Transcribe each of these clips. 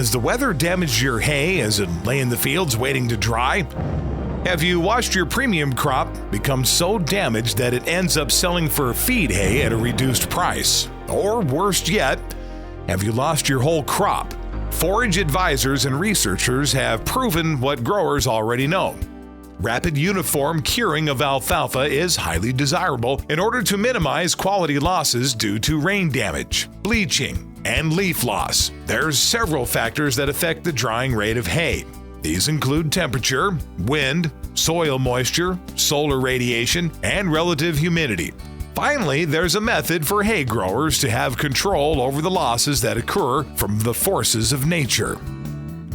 Has the weather damaged your hay as it lay in the fields waiting to dry? Have you watched your premium crop become so damaged that it ends up selling for feed hay at a reduced price? Or worse yet, have you lost your whole crop? Forage advisors and researchers have proven what growers already know. Rapid uniform curing of alfalfa is highly desirable in order to minimize quality losses due to rain damage, bleaching, and leaf loss. There's several factors that affect the drying rate of hay. These include temperature, wind, soil moisture, solar radiation, and relative humidity. Finally, there's a method for hay growers to have control over the losses that occur from the forces of nature.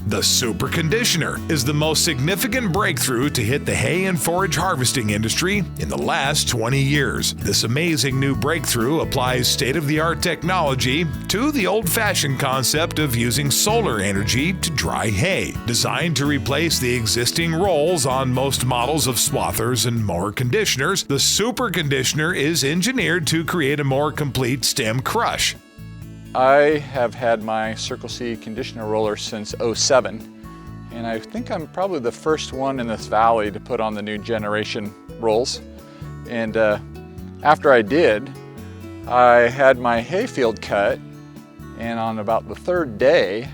The super conditioner is the most significant breakthrough to hit the hay and forage harvesting industry in the last 20 years. This amazing new breakthrough applies state-of-the-art technology to the old-fashioned concept of using solar energy to dry hay. Designed to replace the existing rolls on most models of swathers and mower conditioners, the super conditioner is engineered to create a more complete stem crush. I have had my Circle C conditioner roller since '07, and I think I'm probably the first one in this valley to put on the new generation rolls. And after I did, I had my hayfield cut, and on about the third day,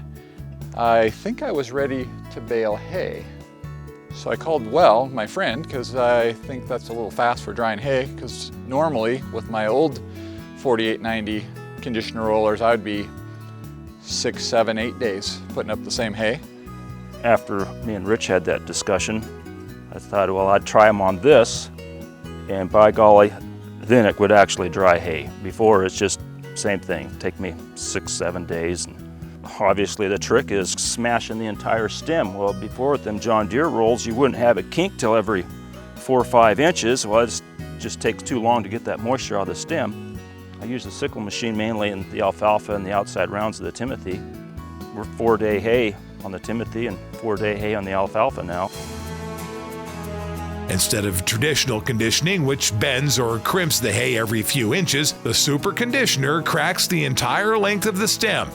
I think I was ready to bale hay. So I called my friend, because I think that's a little fast for drying hay, because normally with my old 4890 conditioner rollers, I'd be 6, 7, 8 days putting up the same hay. After me and Rich had that discussion, I thought, well, I'd try them on this, and by golly, then it would actually dry hay. Before, it's just same thing, take me 6, 7 days. And obviously the trick is smashing the entire stem. Well, before with them John Deere rolls, you wouldn't have it kink till every 4 or 5 inches. Well, it just takes too long to get that moisture out of the stem. I use the sickle machine mainly in the alfalfa and the outside rounds of the Timothy. We're 4-day hay on the Timothy and 4-day hay on the alfalfa now. Instead of traditional conditioning, which bends or crimps the hay every few inches, the super conditioner cracks the entire length of the stem.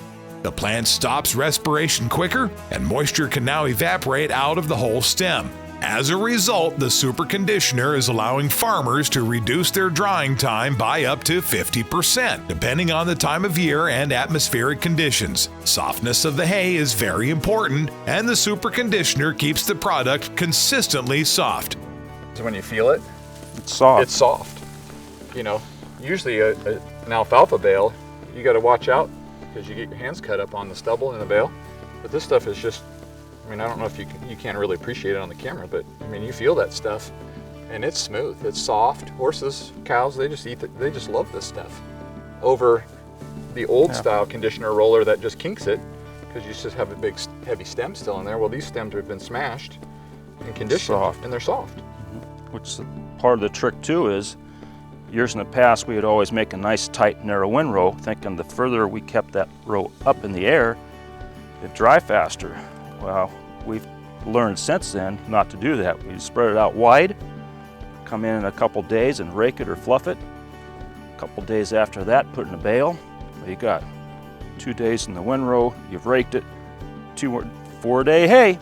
The plant stops respiration quicker, and moisture can now evaporate out of the whole stem. As a result, the super conditioner is allowing farmers to reduce their drying time by up to 50%, depending on the time of year and atmospheric conditions. Softness of the hay is very important, and the super conditioner keeps the product consistently soft. So when you feel it, It's soft. it's soft. You know, usually an alfalfa bale, you got to watch out because you get your hands cut up on the stubble in the bale. But this stuff is just, I mean, I don't know if you can't really appreciate it on the camera, but I mean, you feel that stuff, and it's smooth, it's soft. Horses, cows, they just eat it, they just love this stuff. Over the old style conditioner roller that just kinks it, because you just have a big, heavy stem still in there. Well, these stems have been smashed and conditioned, and they're soft. Which part of the trick too is, years in the past, we would always make a nice tight, narrow windrow, thinking the further we kept that row up in the air, it'd dry faster. Well, we've learned since then not to do that. We spread it out wide, come in a couple days and rake it or fluff it. A couple days after that, put in a bale. Well, you got 2 days in the windrow, you've raked it, 4-day hay.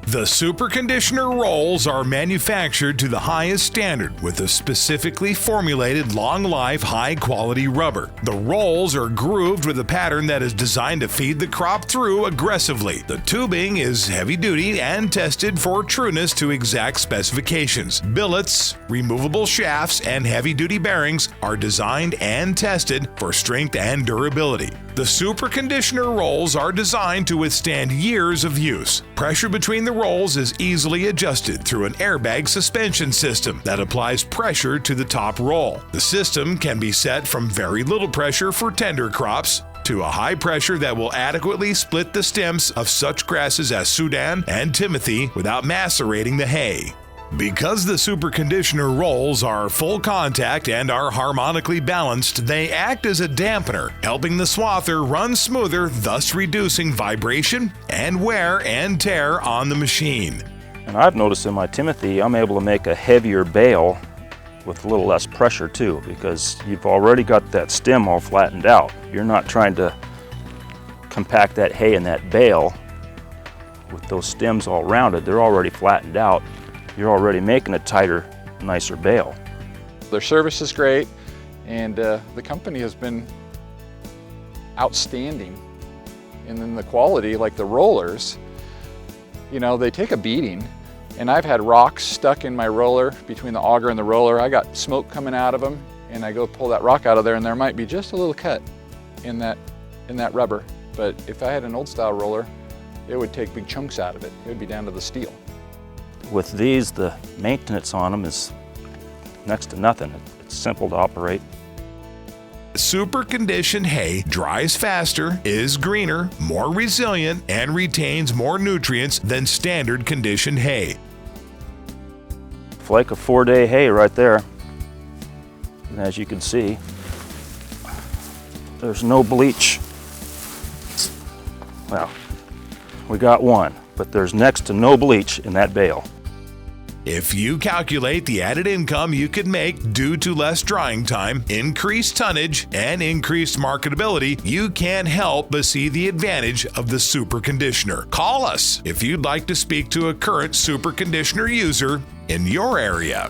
The super conditioner rolls are manufactured to the highest standard with a specifically formulated long-life, high-quality rubber. The rolls are grooved with a pattern that is designed to feed the crop through aggressively. The tubing is heavy-duty and tested for trueness to exact specifications. Billets, removable shafts, and heavy-duty bearings are designed and tested for strength and durability. The super conditioner rolls are designed to withstand years of use. Pressure between the rolls is easily adjusted through an airbag suspension system that applies pressure to the top roll. The system can be set from very little pressure for tender crops to a high pressure that will adequately split the stems of such grasses as Sudan and Timothy without macerating the hay. Because the super conditioner rolls are full contact and are harmonically balanced, they act as a dampener, helping the swather run smoother, thus reducing vibration and wear and tear on the machine. And I've noticed in my Timothy, I'm able to make a heavier bale with a little less pressure too, because you've already got that stem all flattened out. You're not trying to compact that hay in that bale with those stems all rounded, they're already flattened out. You're already making a tighter, nicer bale. Their service is great, and the company has been outstanding. And then the quality, like the rollers, you know, they take a beating. And I've had rocks stuck in my roller between the auger and the roller. I got smoke coming out of them, and I go pull that rock out of there, and there might be just a little cut in that rubber. But if I had an old style roller, it would take big chunks out of it. It would be down to the steel. With these, the maintenance on them is next to nothing. It's simple to operate. Super conditioned hay dries faster, is greener, more resilient, and retains more nutrients than standard conditioned hay. Flake of 4-day hay right there. And as you can see, there's no bleach. Well, we got one, but there's next to no bleach in that bale. If you calculate the added income you could make due to less drying time, increased tonnage, and increased marketability, you can't help but see the advantage of the super conditioner. Call us if you'd like to speak to a current super conditioner user in your area.